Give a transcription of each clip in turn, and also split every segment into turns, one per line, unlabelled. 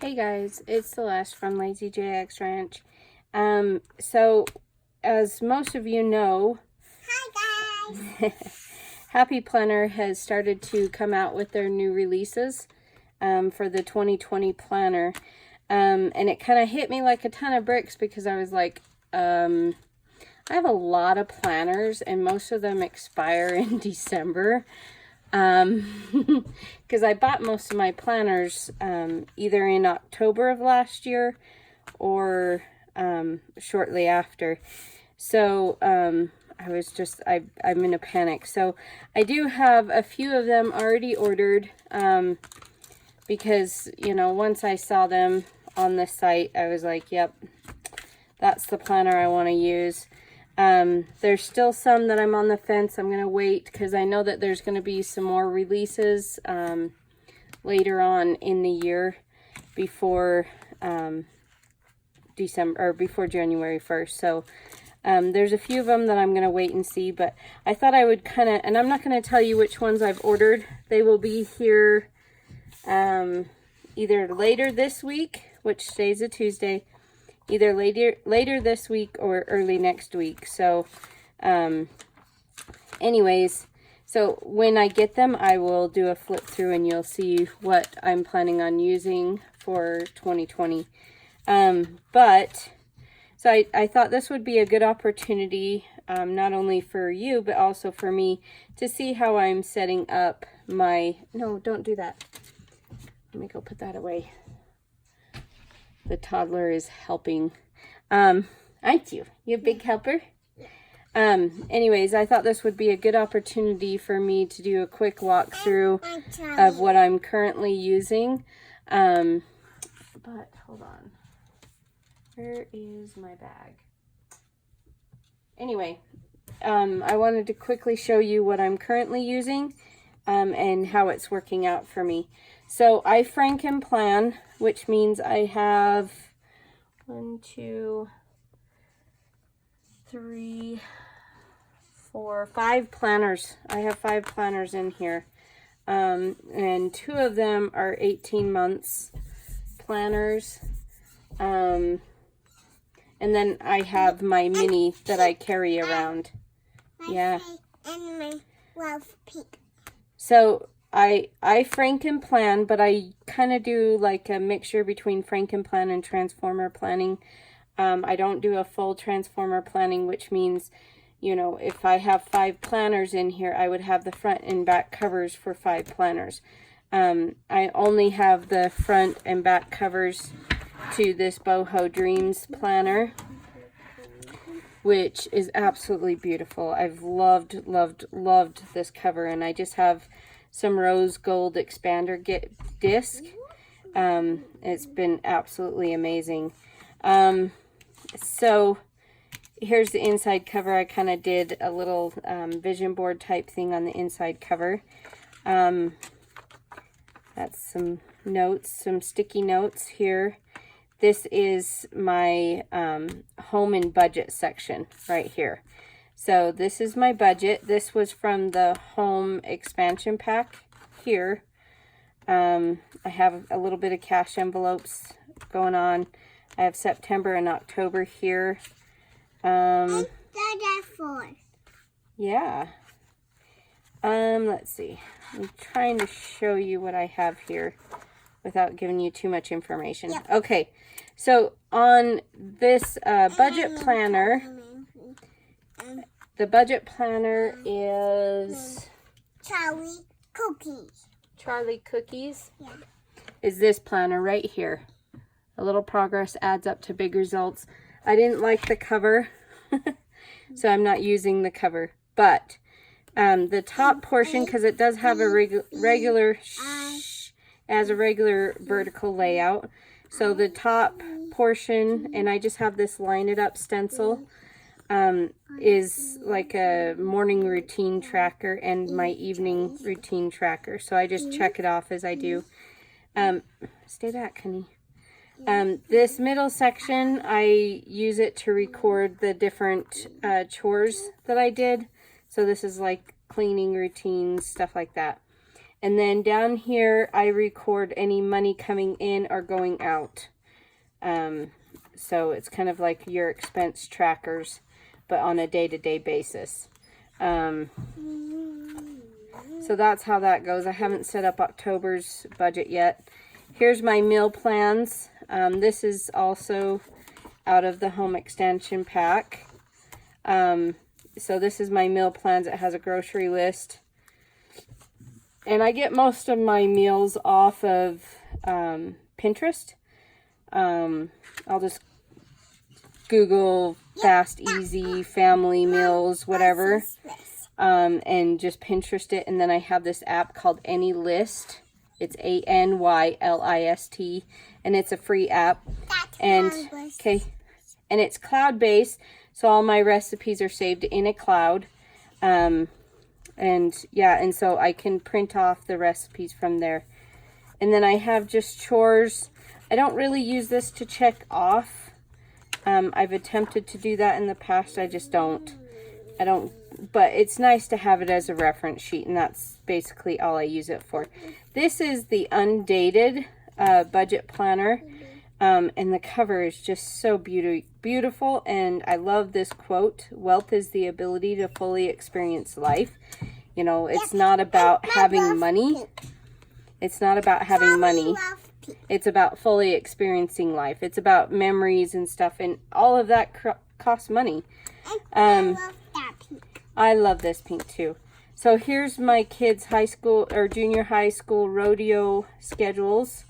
Hey guys, it's Celeste from Lazy JX Ranch. So as most of you know,
Hi guys!
Happy Planner has started to come out with their new releases for the 2020 planner. And it kind of hit me like a ton of bricks because I was like, I have a lot of planners and most of them expire in December. Because I bought most of my planners either in October of last year or shortly after. So I was just, I'm in a panic. So I do have a few of them already ordered because, you know, once I saw them on the site, I was like, yep, that's the planner I want to use. There's still some that I'm on the fence. I'm going to wait because I know that there's going to be some more releases later on in the year before December or before January 1st. So there's a few of them that I'm going to wait and see, but I thought I would kind of, and I'm not going to tell you which ones I've ordered. They will be here either later this week, which today's a Tuesday, either later this week or early next week. So anyways, so when I get them, I will do a flip through and you'll see what I'm planning on using for 2020. But so I thought this would be a good opportunity, not only for you, but also for me to see how I'm setting up my, no, don't do that. Let me go put that away. The toddler is helping. Aren't you? You a big helper? Anyways, I thought this would be a good opportunity for me to do a quick walkthrough of what I'm currently using. But hold on. Where is my bag? Anyway, I wanted to quickly show you what I'm currently using and how it's working out for me. So I Franken plan, which means I have 1, 2, 3, 4, 5 planners. I have 5 planners in here. And 2 of them are 18 months planners. And then I have my mini that I carry around. Yeah.
And my love pink.
So I Franken plan, but I kind of do like a mixture between Franken plan and transformer planning. I don't do a full transformer planning, which means, you know, if I have 5 planners in here, I would have the front and back covers for 5 planners. I only have the front and back covers to this Boho Dreams planner, which is absolutely beautiful. I've loved this cover, and I just have some rose gold expander disc. It's been absolutely amazing. So here's the inside cover. I kind of did a little vision board type thing on the inside cover. That's some notes, some sticky notes here. This is my home and budget section right here. So this is my budget. This was from the home expansion pack here. I have a little bit of cash envelopes going on. I have September and October here. Yeah. Let's see. I'm trying to show you what I have here without giving you too much information. Yep. Okay. So on this budget planner, the budget planner is
Charlie Cookies.
Charlie Cookies.
Yeah.
Is this planner right here. A little progress adds up to big results. I didn't like the cover, so I'm not using the cover. But the top portion, because it does have a regular vertical layout. So the top portion, and I just have this line it up stencil, is like a morning routine tracker and my evening routine tracker. So I just check it off as I do. Stay back, honey. This middle section, I use it to record the different chores that I did. So this is like cleaning routines, stuff like that. And then down here, I record any money coming in or going out. So it's kind of like your expense trackers, but on a day-to-day basis. So that's how that goes. I haven't set up October's budget yet. Here's my meal plans. This is also out of the home extension pack. So this is my meal plans. It has a grocery list. And I get most of my meals off of Pinterest. I'll just Google fast, easy, family meals, whatever. And just Pinterest it. And then I have this app called AnyList. It's ANYLIST. And it's a free app. And and it's cloud-based. So all my recipes are saved in a cloud. And yeah, and so I can print off the recipes from there. And then I have just chores. I don't really use this to check off. I've attempted to do that in the past. I just don't. But it's nice to have it as a reference sheet, and that's basically all I use it for. This is the undated budget planner, and the cover is just so beautiful, and I love this quote: "Wealth is the ability to fully experience life." You know, it's not about having money. It's not about having money. It's about fully experiencing life. It's about memories and stuff, and all of that costs money. I love this pink too. So here's my kids' high school or junior high school rodeo schedules.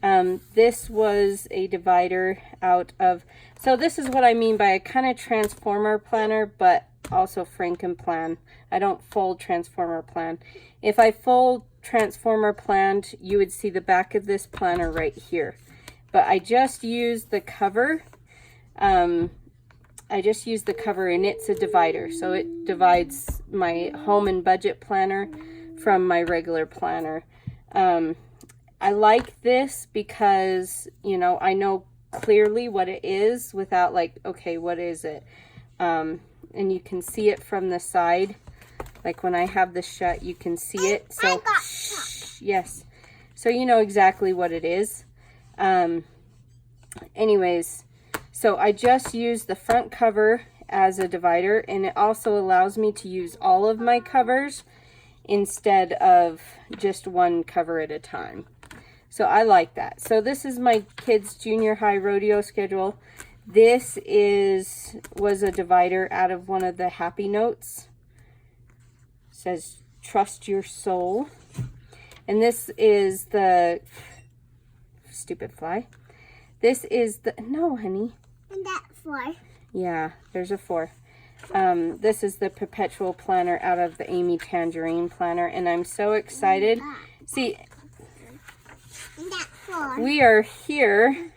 This was a divider out of, so this is what I mean by a kind of transformer planner, but also Franken plan. I don't fold transformer plan. If I fold transformer planned, you would see the back of this planner right here. But I just used the cover. I just used the cover, and it's a divider. So it divides my home and budget planner from my regular planner. I like this because, you know, I know clearly what it is without like, okay, what is it? And you can see it from the side. Like when I have this shut, you can see it. So, yes. So you know exactly what it is. Anyways, so I just used the front cover as a divider, and it also allows me to use all of my covers instead of just one cover at a time. So I like that. So this is my kids' junior high rodeo schedule. This was a divider out of one of the Happy Notes. It says, "Trust your soul." And this is the, stupid fly. This is the, no, honey.
And that 4.
Yeah, there's a 4. This is the perpetual planner out of the Amy Tangerine planner, and I'm so excited. See,
And that 4.
we are here,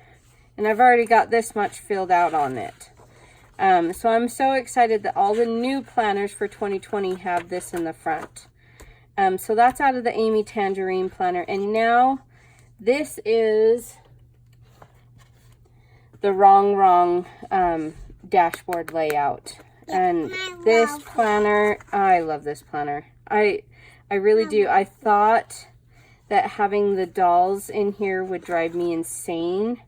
and I've already got this much filled out on it. So I'm so excited that all the new planners for 2020 have this in the front. So that's out of the Amy Tangerine planner, and now this is the wrong dashboard layout. And this planner, I love this planner. I really do. I thought that having the dolls in here would drive me insane.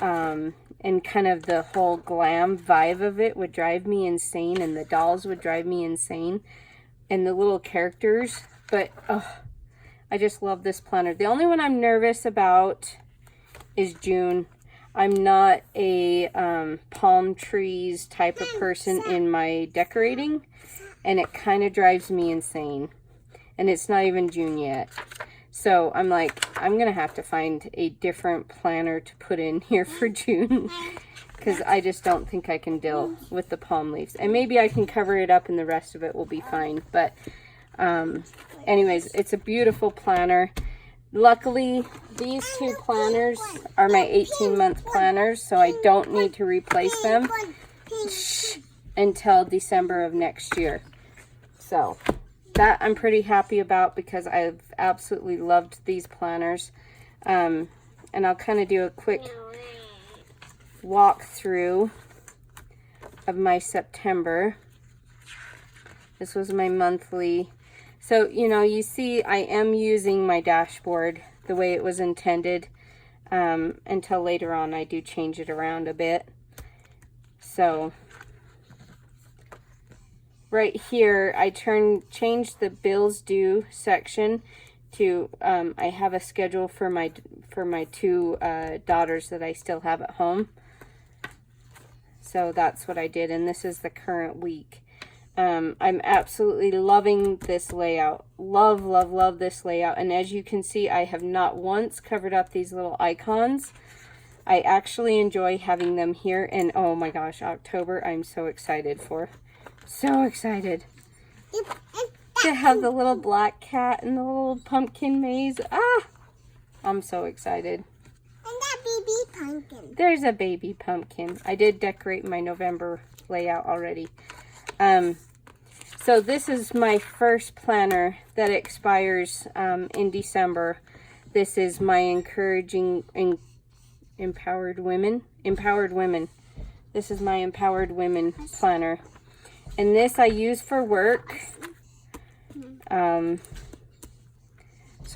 And kind of the whole glam vibe of it would drive me insane, and the dolls would drive me insane, and the little characters. But I just love this planner. The only one I'm nervous about is June. I'm not a palm trees type of person in my decorating, and it kind of drives me insane. And it's not even June yet. So I'm like, I'm going to have to find a different planner to put in here for June, because I just don't think I can deal with the palm leaves. And maybe I can cover it up and the rest of it will be fine. But anyways, it's a beautiful planner. Luckily, these 2 planners are my 18-month planners, so I don't need to replace them until December of next year. So that I'm pretty happy about, because I've absolutely loved these planners. And I'll kind of do a quick walkthrough of my September. This was my monthly. So, you know, you see I am using my dashboard the way it was intended. Until later on I do change it around a bit. So right here I changed the bills due section to I have a schedule for my two daughters that I still have at home. So that's what I did, and this is the current week. I'm absolutely loving this layout. Love, love, love this layout. And as you can see, I have not once covered up these little icons. I actually enjoy having them here. And oh my gosh, October, I'm so excited for. So excited to have the little black cat and the little pumpkin maze. Ah, I'm so excited.
And that baby pumpkin.
There's a baby pumpkin. I did decorate my November layout already. So this is my first planner that expires in December. This is my Empowered Women. This is my Empowered Women planner. And this I use for work. So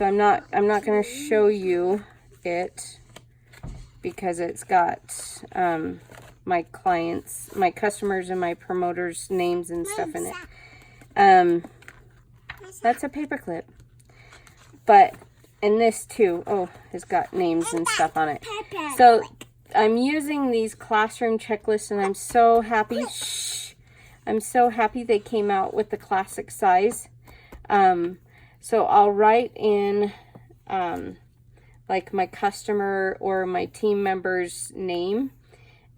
I'm not going to show you it because it's got my clients, my customers, and my promoters' names and stuff in it. That's a paperclip. But, and this too, oh, has got names and stuff on it. So, I'm using these classroom checklists, and I'm so happy. Shh! I'm so happy they came out with the classic size. So, I'll write in, like my customer or my team member's name.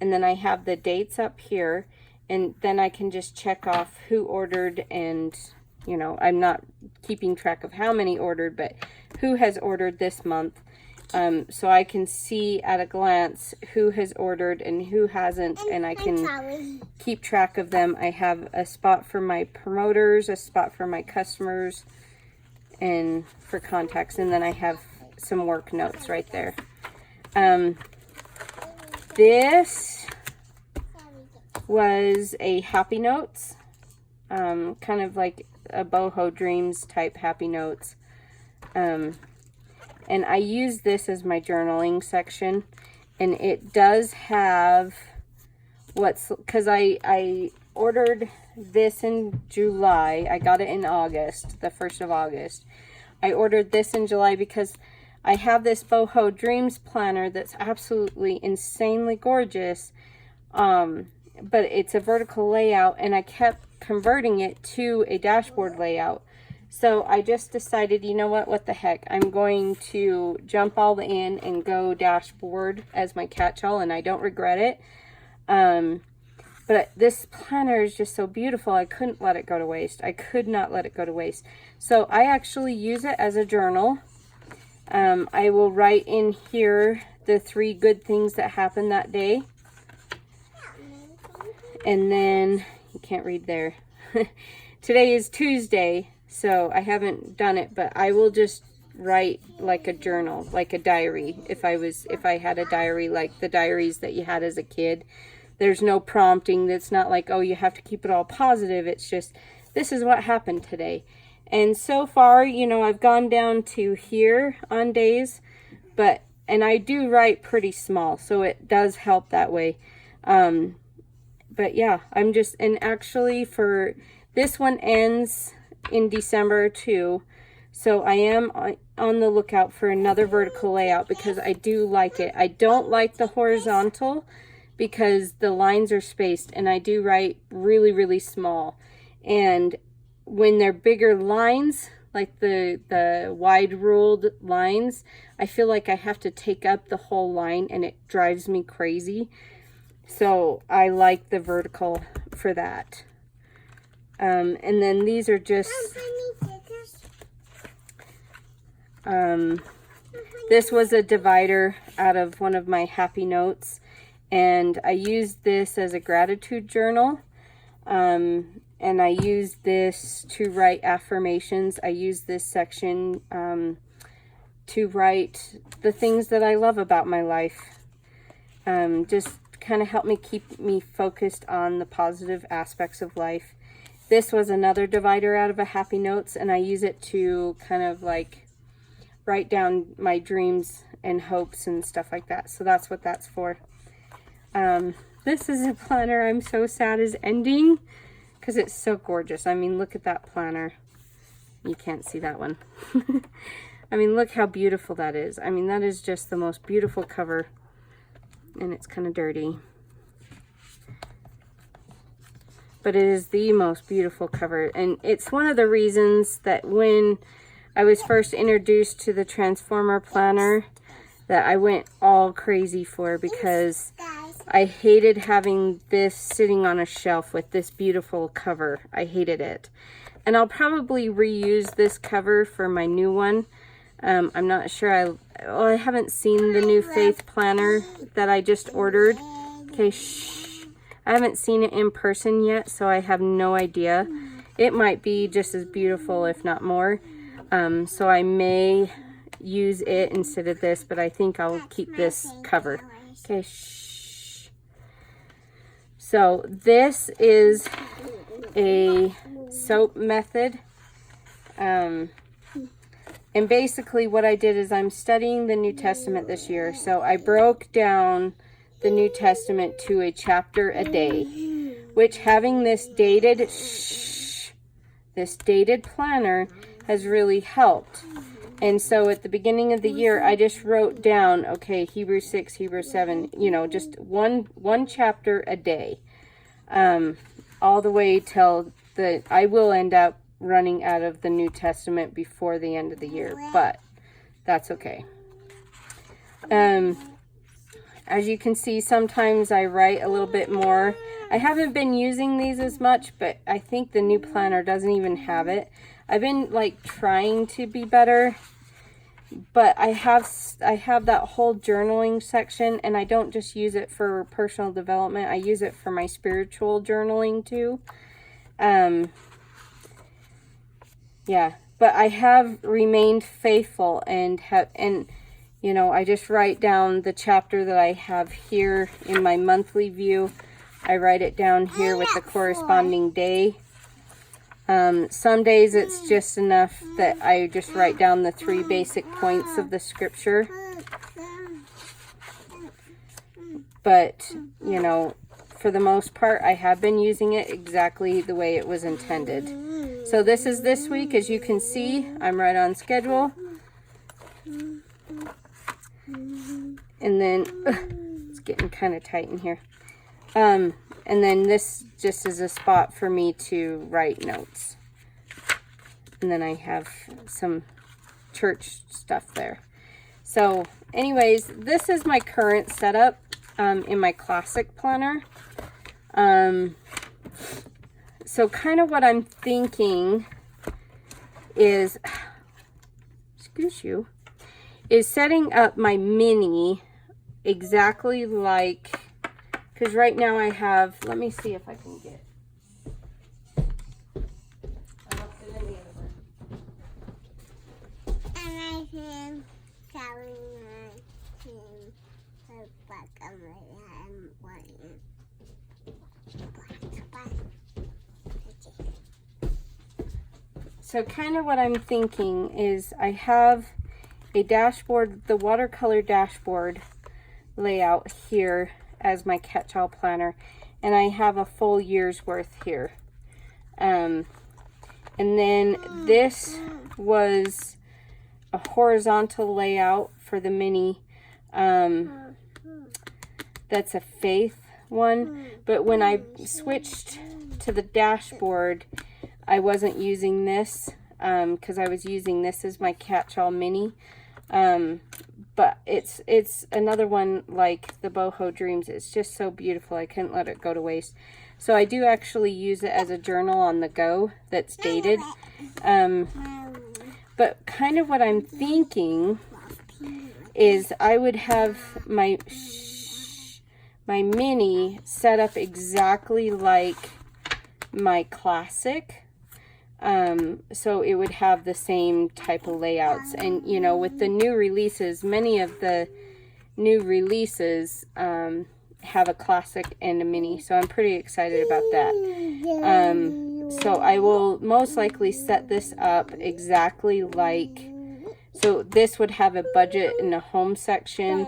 And then I have the dates up here, and then I can just check off who ordered, and, you know, I'm not keeping track of how many ordered, but who has ordered this month. So I can see at a glance who has ordered and who hasn't, and I can keep track of them. I have a spot for my promoters, a spot for my customers, and for contacts, and then I have some work notes right there. This was a Happy Notes, kind of like a Boho Dreams type Happy Notes. And I use this as my journaling section, and it does have because I ordered this in July. I got it in August, the 1st of August. I ordered this in July because I have this Boho Dreams planner that's absolutely insanely gorgeous, but it's a vertical layout, and I kept converting it to a dashboard layout. So I just decided, you know what the heck, I'm going to jump all in and go dashboard as my catch-all, and I don't regret it. But this planner is just so beautiful, I couldn't let it go to waste. I could not let it go to waste. So I actually use it as a journal. I will write in here the 3 good things that happened that day. And then, you can't read there. Today is Tuesday, so I haven't done it, but I will just write like a journal, like a diary. If I had a diary like the diaries that you had as a kid. There's no prompting. That's not like, oh, you have to keep it all positive. It's just, this is what happened today. And so far, you know, I've gone down to here on days, and I do write pretty small, so it does help that way. But yeah, and actually for this one ends in December too, so I am on the lookout for another vertical layout because I do like it. I don't like the horizontal because the lines are spaced, and I do write really, really small. And when they're bigger lines, like the wide ruled lines, I feel like I have to take up the whole line, and it drives me crazy. So I like the vertical for that. And then these are just, this was a divider out of one of my Happy Notes, and I used this as a gratitude journal. And I use this to write affirmations. I use this section to write the things that I love about my life. Just kind of help me keep me focused on the positive aspects of life. This was another divider out of a Happy Notes, and I use it to kind of like write down my dreams and hopes and stuff like that. So that's what that's for. This is a planner I'm so sad is ending because it's so gorgeous. I mean, look at that planner. You can't see that one. I mean, look how beautiful that is. I mean, that is just the most beautiful cover, and it's kind of dirty. But it is the most beautiful cover, and it's one of the reasons that when I was first introduced to the Transformer planner that I went all crazy for, because I hated having this sitting on a shelf with this beautiful cover. I hated it. And I'll probably reuse this cover for my new one. I'm not sure. I haven't seen the new Faith planner that I just ordered. Okay, shh. I haven't seen it in person yet, so I have no idea. It might be just as beautiful, if not more. So I may use it instead of this, but I think I'll keep this cover. Okay, shh. So this is a soap method. And basically what I did is I'm studying the New Testament this year. So I broke down the New Testament to a chapter a day, which having this dated planner has really helped. And so at the beginning of the year, I just wrote down, okay, Hebrews 6, Hebrews 7, you know, just one chapter a day, all the way till I will end up running out of the New Testament before the end of the year, but that's okay. As you can see, sometimes I write a little bit more. I haven't been using these as much, but I think the new planner doesn't even have it. I've been like trying to be better, but I have that whole journaling section, and I don't just use it for personal development. I use it for my spiritual journaling too. Yeah, but I have remained faithful and you know, I just write down the chapter that I have here in my monthly view. I write it down here with the corresponding day. Some days it's just enough that I just write down the 3 basic points of the scripture. But, you know, for the most part, I have been using it exactly the way it was intended. So this is this week. As you can see, I'm right on schedule. And then, it's getting kind of tight in here. And then this just is a spot for me to write notes. And then I have some church stuff there. So anyways, this is my current setup in my classic planner. So kind of what I'm thinking is, excuse you, is setting up my mini exactly like, because right now I have, let me see if I can get, so kind of what I'm thinking is I have a dashboard, the watercolor dashboard layout here as my catch-all planner, and I have a full year's worth here. And then this was a horizontal layout for the mini. That's a Faith one, but when I switched to the dashboard, I wasn't using this because I was using this as my catch-all mini. But it's another one like the Boho Dreams. It's just so beautiful. I couldn't let it go to waste. So I do actually use it as a journal on the go that's dated. But kind of what I'm thinking is I would have my mini set up exactly like my classic. So it would have the same type of layouts. And, you know, with the new releases, many of the new releases have a classic and a mini. So I'm pretty excited about that. So I will most likely set this up exactly like, so this would have a budget in the home section.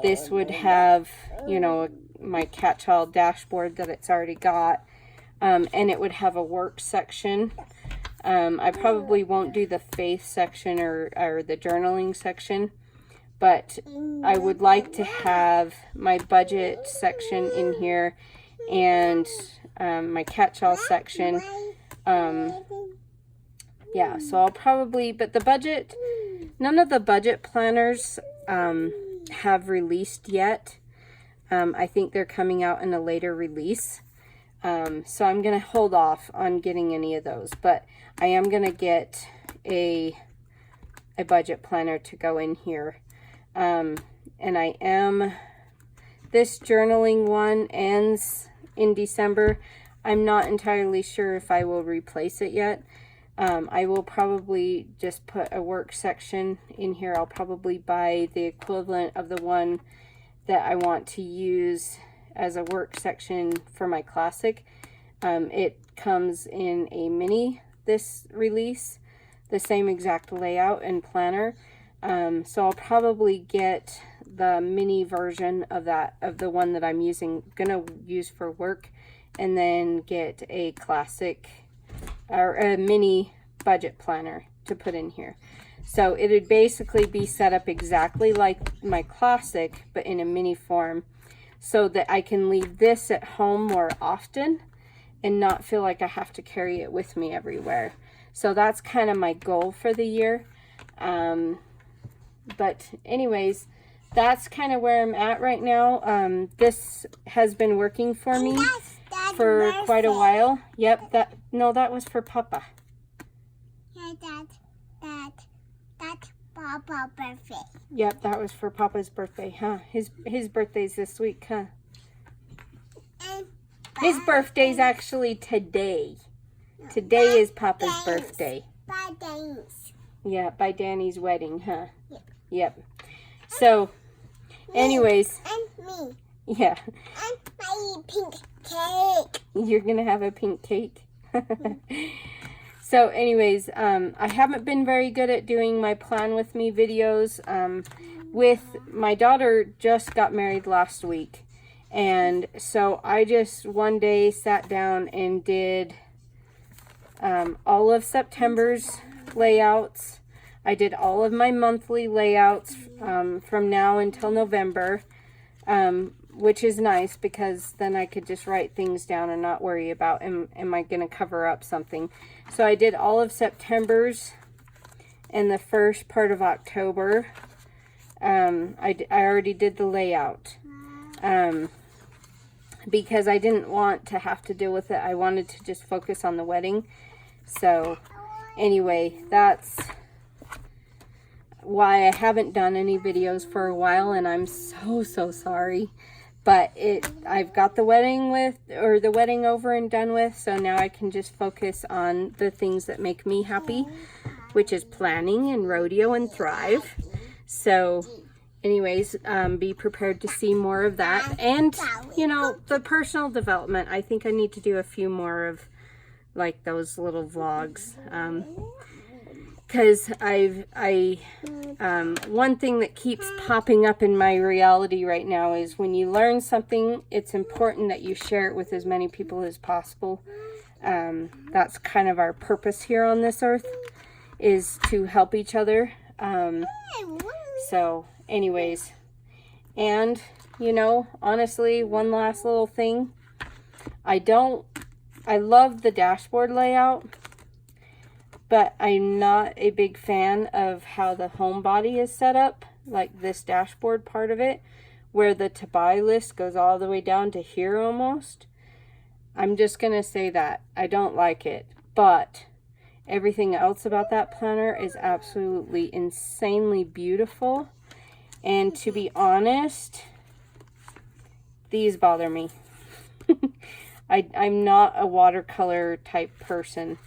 This would have, you know, my catch-all dashboard that it's already got. And it would have a work section. I probably won't do the faith section or the journaling section, but I would like to have my budget section in here and my catch-all section. Yeah, so I'll probably, but the budget, none of the budget planners have released yet. I think they're coming out in a later release. So I'm going to hold off on getting any of those, but I am going to get a budget planner to go in here. And this journaling one ends in December. I'm not entirely sure if I will replace it yet. I will probably just put a work section in here. I'll probably buy the equivalent of the one that I want to use as a work section for my classic. It comes in a mini, this release, the same exact layout and planner. So I'll probably get the mini version of that, of the one that I'm gonna use for work, and then get a classic or a mini budget planner to put in here. So it would basically be set up exactly like my classic, but in a mini form, so that I can leave this at home more often and not feel like I have to carry it with me everywhere. So that's kind of my goal for the year. But anyways, that's kind of where I'm at right now. This has been working for me for quite a while. Yep, that was for Papa.
Yeah, that's Papa's birthday.
Yep, that was for Papa's birthday, huh? His birthday's this week, huh? His birthday's actually today. Today is Papa's birthday.
By Danny's.
Yeah, by Danny's wedding, huh? Yep. So, anyways.
And me.
Yeah.
And my pink cake.
You're gonna have a pink cake. So anyways, I haven't been very good at doing my plan with me videos. With my daughter just got married last week. And so I just one day sat down and did all of September's layouts. I did all of my monthly layouts from now until November, which is nice because then I could just write things down and not worry about, am I going to cover up something? So I did all of September's and the first part of October. I already did the layout because I didn't want to have to deal with it. I wanted to just focus on the wedding. So anyway, that's why I haven't done any videos for a while, and I'm so sorry. But I've got the wedding over and done with, so now I can just focus on the things that make me happy, which is planning and rodeo and Thrive. So anyways, be prepared to see more of that. And, you know, the personal development, I think I need to do a few more of like those little vlogs. Because one thing that keeps popping up in my reality right now is when you learn something, it's important that you share it with as many people as possible. That's kind of our purpose here on this earth, is to help each other. So anyways, and you know, honestly, one last little thing. I love the dashboard layout, but I'm not a big fan of how the home body is set up, like this dashboard part of it, where the to buy list goes all the way down to here almost. I'm just going to say that. I don't like it, but everything else about that planner is absolutely insanely beautiful. And to be honest, these bother me. I'm not a watercolor type person.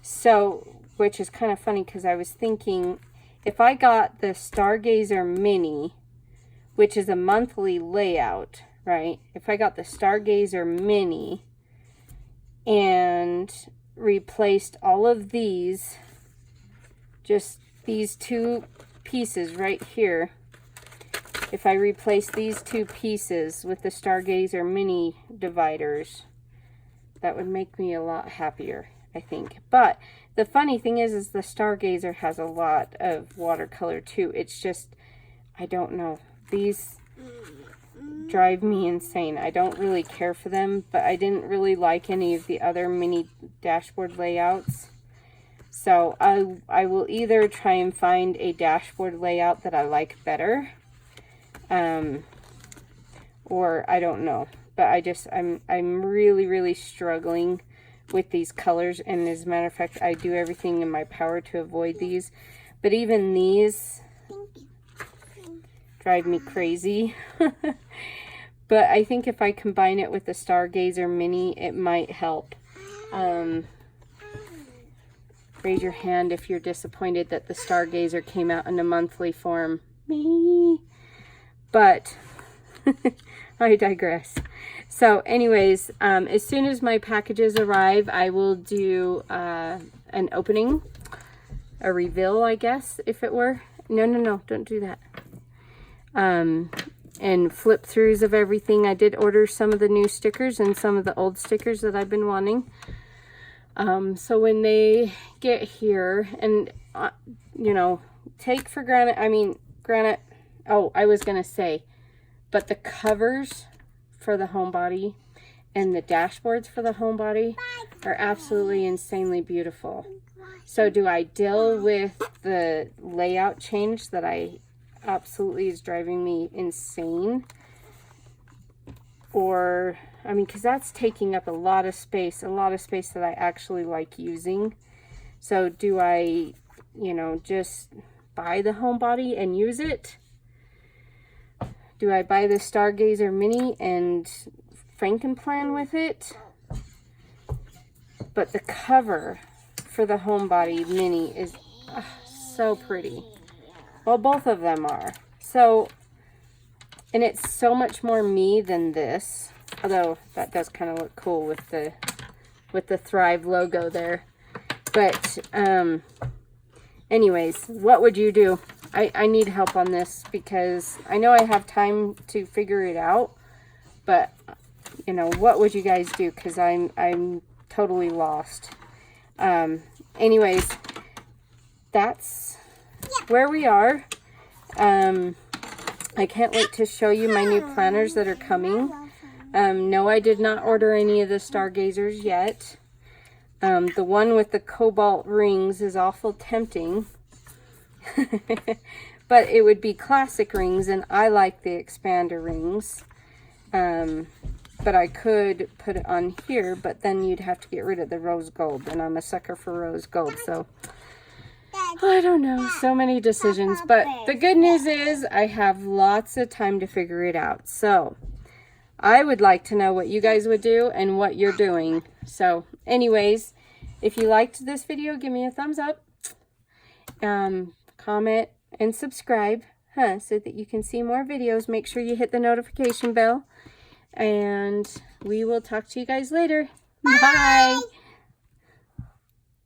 So, which is kind of funny because I was thinking, if I got the Stargazer Mini, which is a monthly layout, right? If I got the Stargazer Mini, and replaced all of these, just these two pieces right here. If I replace these two pieces with the Stargazer mini dividers, that would make me a lot happier, I think. But the funny thing is the Stargazer has a lot of watercolor too. It's just, I don't know. These drive me insane. I don't really care for them, but I didn't really like any of the other mini dashboard layouts. So I will either try and find a dashboard layout that I like better, or I don't know. But I'm really struggling with these colors, and as a matter of fact, I do everything in my power to avoid these. But even these drive me crazy. But I think if I combine it with the Stargazer Mini, it might help. Raise your hand if you're disappointed that the Stargazer came out in a monthly form. Me. But I digress. So anyways, as soon as my packages arrive, I will do an opening, a reveal, I guess, if it were. No, don't do that. And flip throughs of everything. I did order some of the new stickers and some of the old stickers that I've been wanting. So when they get here, and you know, take for granted, oh, I was gonna say, but the covers for the home body and the dashboards for the home body are absolutely insanely beautiful. So do I deal with the layout change that I absolutely is driving me insane? Or, I mean, because that's taking up a lot of space that I actually like using. So do I, you know, just buy the home body and use it? Do I buy the Stargazer Mini and Frankenplan with it? But the cover for the home body mini is so pretty. Well, both of them are. So, and it's so much more me than this. Although that does kind of look cool with the Thrive logo there. But anyways, what would you do? I need help on this because I know I have time to figure it out, but you know, what would you guys do? Because I'm totally lost. Anyways, that's where we are. I can't wait to show you my new planners that are coming. No, I did not order any of the Stargazers yet. The one with the cobalt rings is awful tempting. But it would be classic rings, and I like the expander rings. But I could put it on here, but then you'd have to get rid of the rose gold, and I'm a sucker for rose gold, so I don't know, so many decisions. But the good news is I have lots of time to figure it out. So I would like to know what you guys would do and what you're doing. So anyways, if you liked this video, give me a thumbs up, comment and subscribe, so that you can see more videos. Make sure you hit the notification bell, and we will talk to you guys later. Bye.